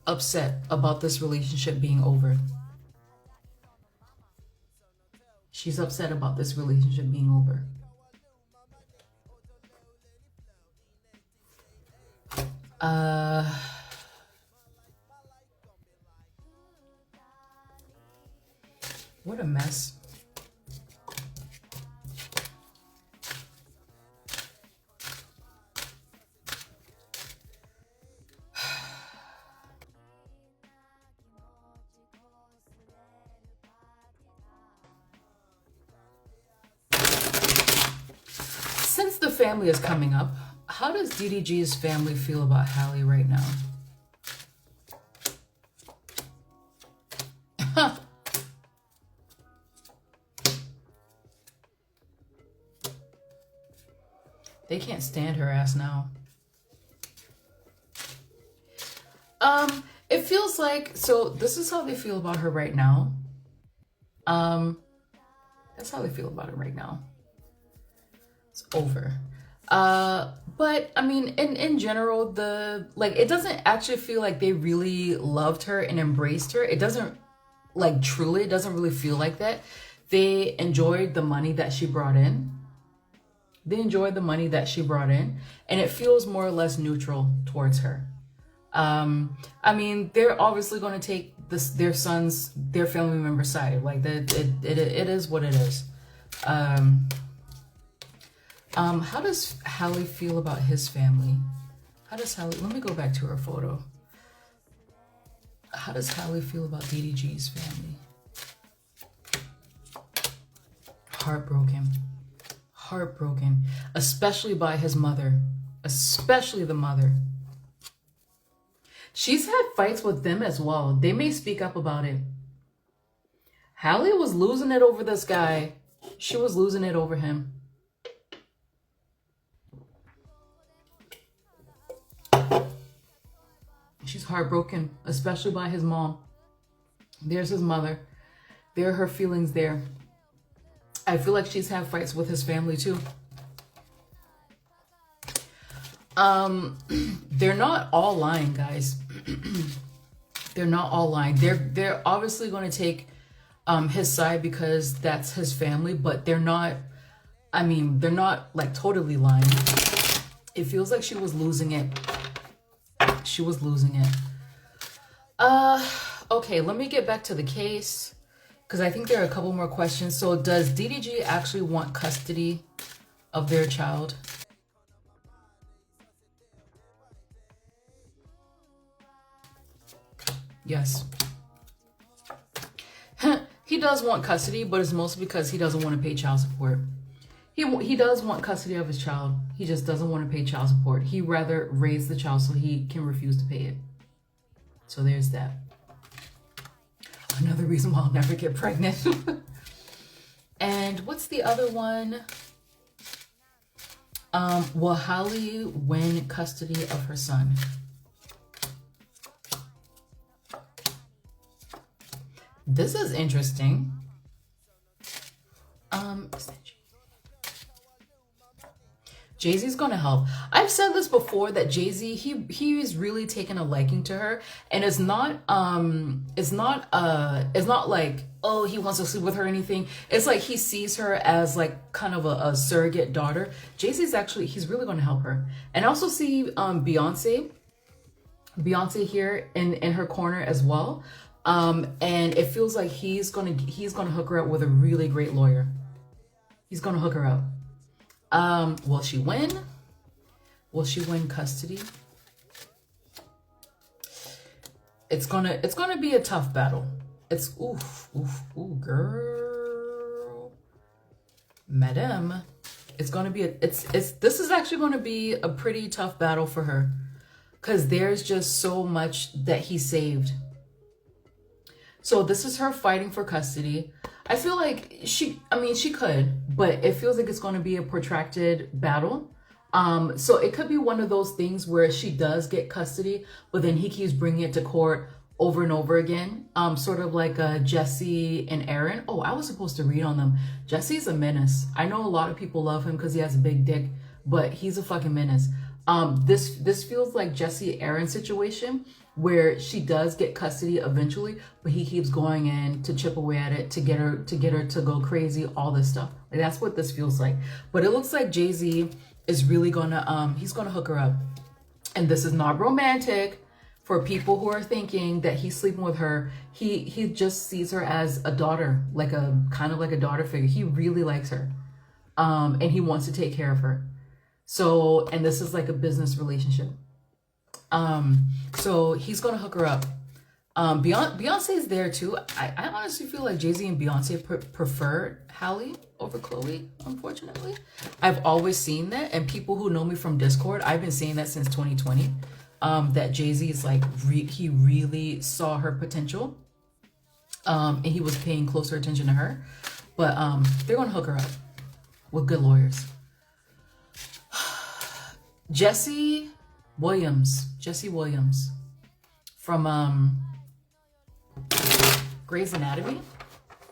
upset about this relationship being over. She's upset about this relationship being over. What a mess. Since the family is coming up, how does DDG's family feel about Halle right now? They can't stand her ass now. It feels like, so this is how they feel about her right now. That's how they feel about it right now. It's over. But I mean, in general, it doesn't actually feel like they really loved her and embraced her. It doesn't, like, truly, it doesn't really feel like that. They enjoyed the money that she brought in. And it feels more or less neutral towards her. I mean, they're obviously going to take their family member's side. Like, it is what it is. How does Halle feel about his family? Let me go back to her photo. How does Halle feel about DDG's family? Heartbroken, especially by his mother, especially the mother. She's had fights with them as well. They may speak up about it. Halle was losing it over this guy. She was losing it over him. She's heartbroken, especially by his mom. There's his mother. There are her feelings there. I feel like she's had fights with his family too. They're not all lying, guys. They're not all lying. They're obviously going to take his side because that's his family, but they're not, I mean, they're not like totally lying. It feels like she was losing it. Okay, let me get back to the case because I think there are a couple more questions. So does DDG actually want custody of their child? Yes. He does want custody, but it's mostly because he doesn't want to pay child support. He does want custody of his child. He just doesn't want to pay child support. He'd rather raise the child so he can refuse to pay it. So there's that. Another reason why I'll never get pregnant. And what's the other one? Will Halle win custody of her son? This is interesting. Jay-Z's gonna help. I've said this before that Jay-Z, he's really taken a liking to her, and it's not like, oh, he wants to sleep with her or anything. It's like he sees her as like kind of a surrogate daughter. Jay-Z's actually, he's really gonna help her. And I also see Beyonce here in her corner as well. And it feels like he's gonna hook her up with a really great lawyer. He's gonna hook her up. Will she win? Will she win custody? It's gonna be a tough battle. It's ooh, girl, madam. It's gonna be this is actually gonna be a pretty tough battle for her, because there's just so much that he saved. So this is her fighting for custody. I feel like she could, but it feels like it's going to be a protracted battle. So it could be one of those things where she does get custody, but then he keeps bringing it to court over and over again. Sort of like Jesse and Aaron. Oh, I was supposed to read on them. Jesse's a menace. I know a lot of people love him because he has a big dick, but he's a fucking menace. This feels like Jesse Aaron situation, where she does get custody eventually, but he keeps going in to chip away at it to get her to go crazy, all this stuff. Like, that's what this feels like. But it looks like Jay-Z is really gonna he's gonna hook her up. And this is not romantic for people who are thinking that he's sleeping with her. He just sees her as a daughter, like a kind of like a daughter figure. He really likes her. And he wants to take care of her. So, and this is like a business relationship. So he's gonna hook her up. Beyonce's there too. I honestly feel like Jay-Z and Beyonce prefer Halle over Chloe, unfortunately. I've always seen that, and people who know me from Discord, I've been saying that since 2020. That Jay-Z is like, he really saw her potential. And he was paying closer attention to her. But they're gonna hook her up with good lawyers. Jesse Williams from Grey's Anatomy.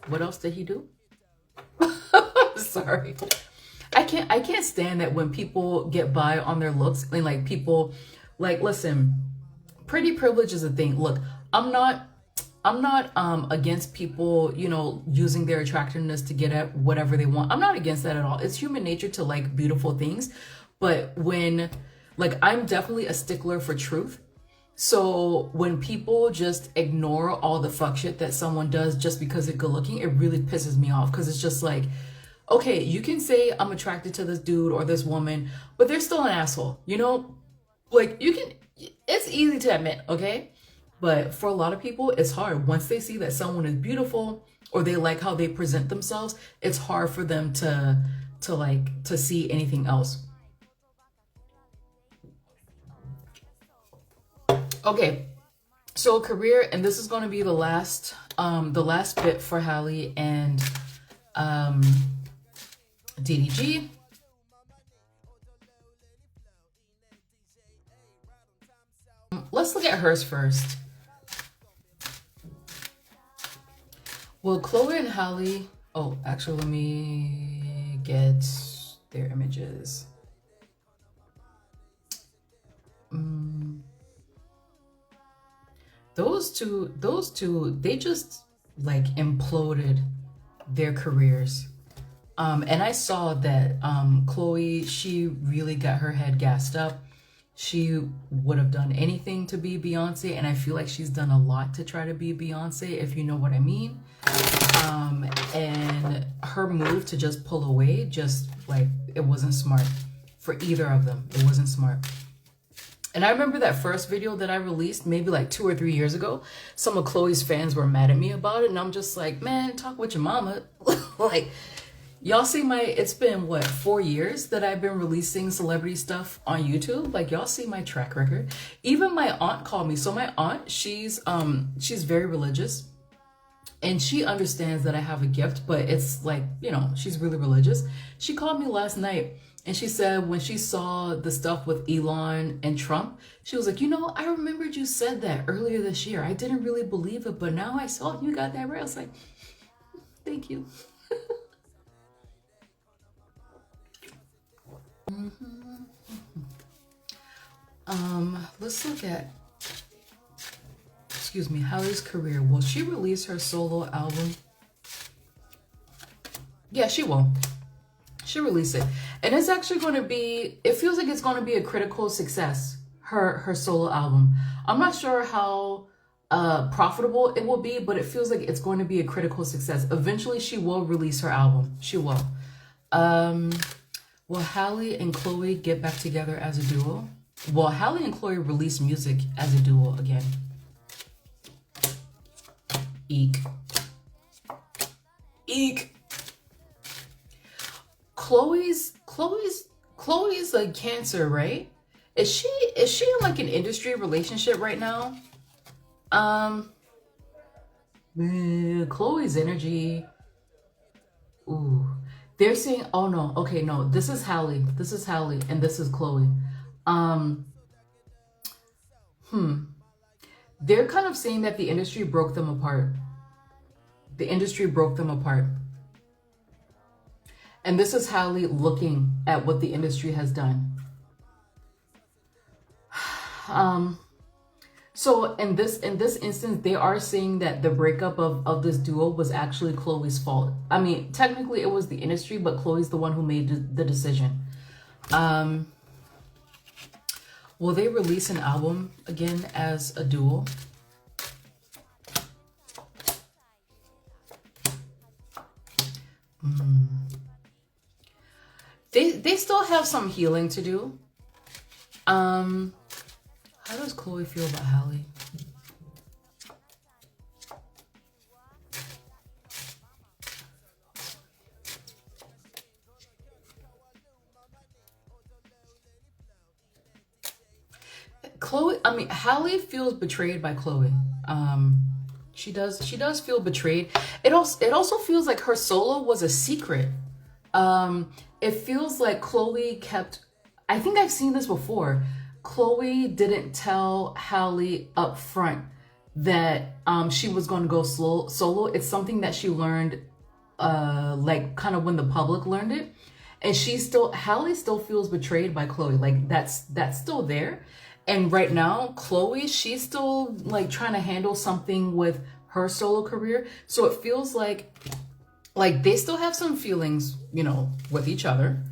What else did he do? Sorry. I can't stand that when people get by on their looks, and like people like, listen, pretty privilege is a thing. Look, I'm not against people, you know, using their attractiveness to get at whatever they want. I'm not against that at all. It's human nature to like beautiful things. But when, like, I'm definitely a stickler for truth. So when people just ignore all the fuck shit that someone does just because they're good looking, it really pisses me off. Because it's just like, okay, you can say I'm attracted to this dude or this woman, but they're still an asshole, you know? Like, you can, it's easy to admit, okay? But for a lot of people, it's hard. Once they see that someone is beautiful or they like how they present themselves, it's hard for them to see anything else. Okay, so career, and this is going to be the last bit for Halle and DDG. Let's look at hers first. Well, Chloe and Halle, oh, actually, let me get their images. Those two, they just like imploded their careers. And I saw that Chloe, she really got her head gassed up she would have done anything to be Beyonce, and I feel like she's done a lot to try to be Beyonce, if you know what I mean. And her move to just pull away, just like, it wasn't smart for either of them. It wasn't smart. And I remember that first video that I released maybe like 2 or 3 years ago. Some of Chloe's fans were mad at me about it, and I'm just like, man, talk with your mama. Like, y'all see it's been what, 4 years that I've been releasing celebrity stuff on YouTube. Like, y'all see my track record. Even my aunt called me. So my aunt, she's very religious, and she understands that I have a gift, but it's like, you know, she's really religious. She called me last night, and she said when she saw the stuff with Elon and Trump, she was like, you know, I remembered you said that earlier this year. I didn't really believe it, but now I saw you got that right. I was like, thank you. Let's look at, excuse me, Halle's career. Will she release her solo album? Yeah, she will. She'll release it. And it's actually going to be, it feels like it's going to be a critical success, her solo album. I'm not sure how profitable it will be, but it feels like it's going to be a critical success. Eventually, she will release her album. She will. Will Halle and Chloe get back together as a duo? Will Halle and Chloe release music as a duo again? Eek. Eek. Chloe's like Cancer, right? Is she in like an industry relationship right now? Chloe's energy. Ooh. They're saying, oh no, okay, no, this is Halle. This is Halle and this is Chloe. They're kind of saying that the industry broke them apart. The industry broke them apart. And this is Halle looking at what the industry has done. So in this instance, they are saying that the breakup of this duo was actually Chloe's fault. I mean, technically it was the industry, but Chloe's the one who made the decision. Will they release an album again as a duo? They still have some healing to do. How does Chloe feel about Halle? Halle feels betrayed by Chloe. She does feel betrayed. It also feels like her solo was a secret. It feels like Chloe kept, I think I've seen this before. Chloe didn't tell Halle up front that she was going to go solo. It's something that she learned like kind of when the public learned it. And Halle still feels betrayed by Chloe. Like that's still there. And right now, Chloe, she's still like trying to handle something with her solo career. So it feels like they still have some feelings, you know, with each other.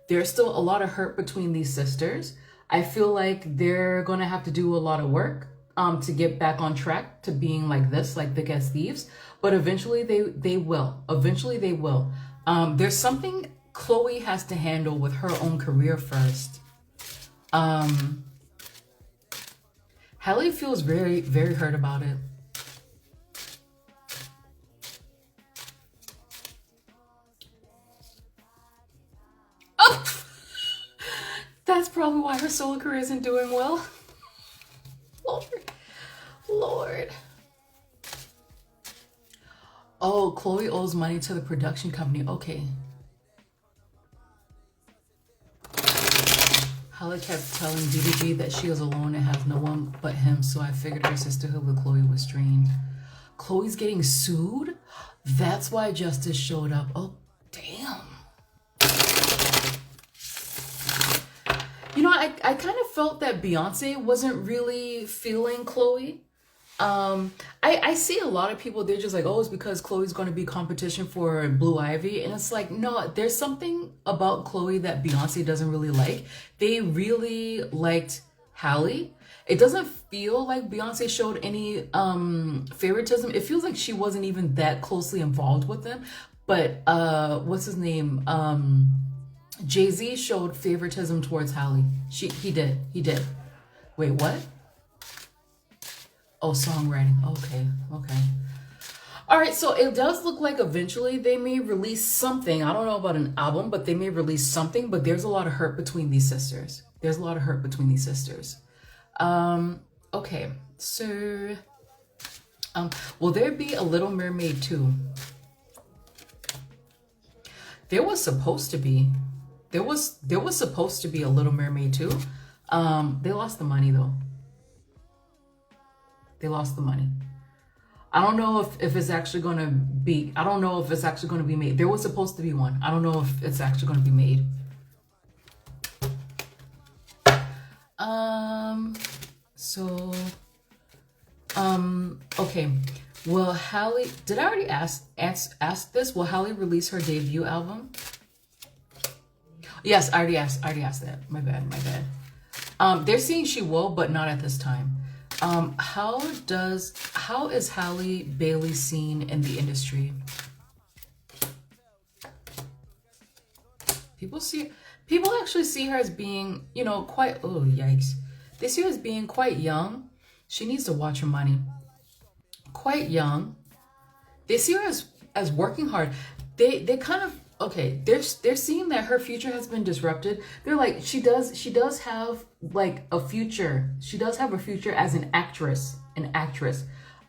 There's still a lot of hurt between these sisters. I feel like they're going to have to do a lot of work to get back on track to being like this, like thick as thieves. But eventually they will. Eventually they will. There's something Chloe has to handle with her own career first. Halle feels very, very hurt about it. Oh! That's probably why her solo career isn't doing well. Lord. Oh, Chloe owes money to the production company. Okay. Halle kept telling DDG that she is alone and has no one but him, so I figured her sisterhood with Chloe was strained. Chloe's getting sued? That's why justice showed up. Oh, damn. You know, I kind of felt that Beyonce wasn't really feeling Chloe. I see a lot of people, they're just like, oh, it's because Chloe's going to be competition for Blue Ivy. And it's like, no, there's something about Chloe that Beyonce doesn't really like. They really liked Halle. It doesn't feel like Beyonce showed any favoritism. It feels like she wasn't even that closely involved with them. But what's his name? Jay-Z showed favoritism towards Halle. He did. Wait, what? Oh, songwriting. Okay. All right, so it does look like eventually they may release something. I don't know about an album, but they may release something. But there's a lot of hurt between these sisters. Okay, so will there be a Little Mermaid 2? There was supposed to be. There was supposed to be a Little Mermaid 2. They lost the money though. They lost the money. I don't know if it's actually going to be, I don't know if it's actually going to be made. There was supposed to be one. I don't know if it's actually going to be made. Okay. Will Halle, did I already ask this? Will Halle release her debut album? Yes, I already asked that. My bad. They're saying she will, but not at this time. How is Halle Bailey seen in the industry? People actually see her as being, you know, quite, oh yikes. They see her as being quite young. She needs to watch her money. Quite young. They see her as working hard. They kind of, okay, they're seeing that her future has been disrupted. They're like, she does have like a future. She does have a future as an actress.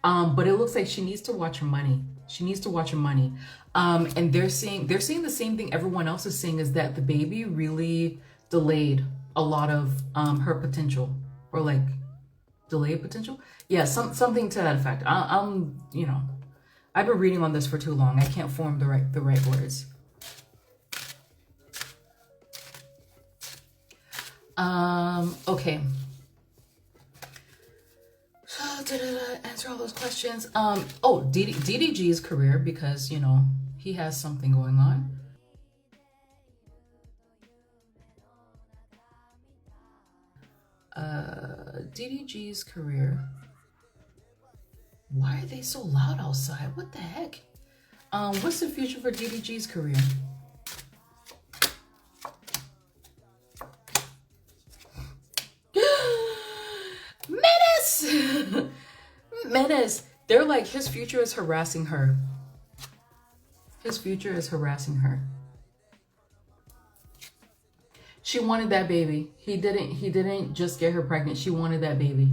But it looks like she needs to watch her money. And they're seeing the same thing everyone else is saying, is that the baby really delayed a lot of her potential, or like delayed potential. Yeah, something to that effect. I'm you know, I've been reading on this for too long. I can't form the right words. Okay. So, did I answer all those questions? Oh, DDG's career, because, you know, he has something going on. DDG's career. Why are they so loud outside? What the heck? What's the future for DDG's career? Menace. They're like, his future is harassing her. She wanted that baby. He didn't just get her pregnant. She wanted that baby.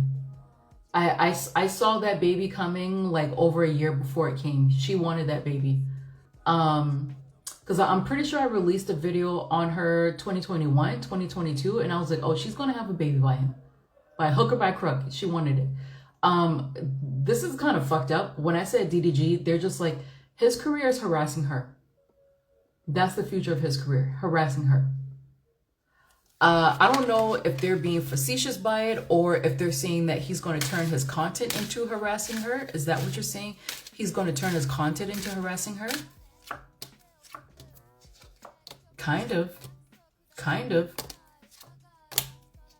I saw that baby coming like over a year before it came. She wanted that baby. Because I'm pretty sure I released a video on her 2021, 2022, and I was like, oh, she's gonna have a baby by him. By hook or by crook. She wanted it. This is kind of fucked up. When I said DDG, they're just like, his career is harassing her. That's the future of his career, harassing her. I don't know if they're being facetious by it, or if they're saying that he's going to turn his content into harassing her. Is that what you're saying? He's going to turn his content into harassing her? Kind of.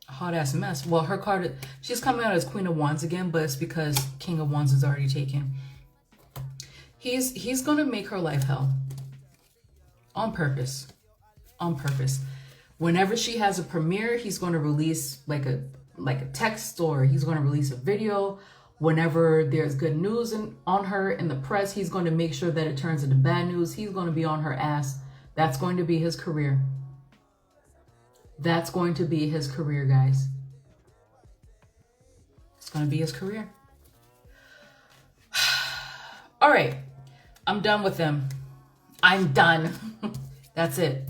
Hot ass mess. Well, her card, she's coming out as Queen of Wands again, but it's because King of Wands is already taken. He's going to make her life hell. On purpose. Whenever she has a premiere, he's going to release like a text, or he's going to release a video. Whenever there's good news on her in the press, he's going to make sure that it turns into bad news. He's going to be on her ass. That's going to be his career. That's going to be his career, guys. It's going to be his career. All right. I'm done with them. I'm done. That's it.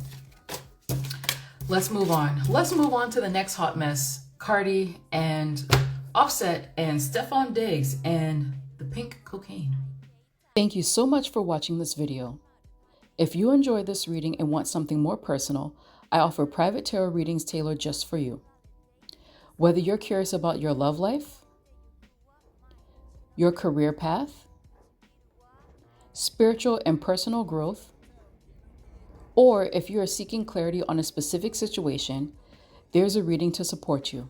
Let's move on. Let's move on to the next hot mess. Cardi and Offset and Stefan Diggs and the pink cocaine. Thank you so much for watching this video. If you enjoyed this reading and want something more personal, I offer private tarot readings tailored just for you. Whether you're curious about your love life, your career path, spiritual and personal growth, or if you are seeking clarity on a specific situation, there's a reading to support you.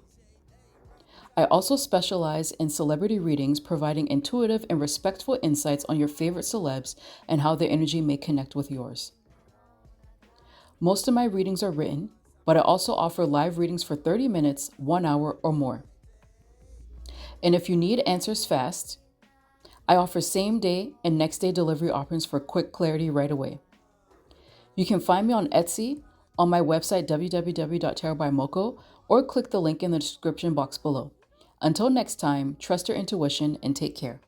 I also specialize in celebrity readings, providing intuitive and respectful insights on your favorite celebs and how their energy may connect with yours. Most of my readings are written, but I also offer live readings for 30 minutes, 1 hour, or more. And if you need answers fast, I offer same-day and next-day delivery options for quick clarity right away. You can find me on Etsy, on my website www.tarotbymoko, or click the link in the description box below. Until next time, trust your intuition and take care.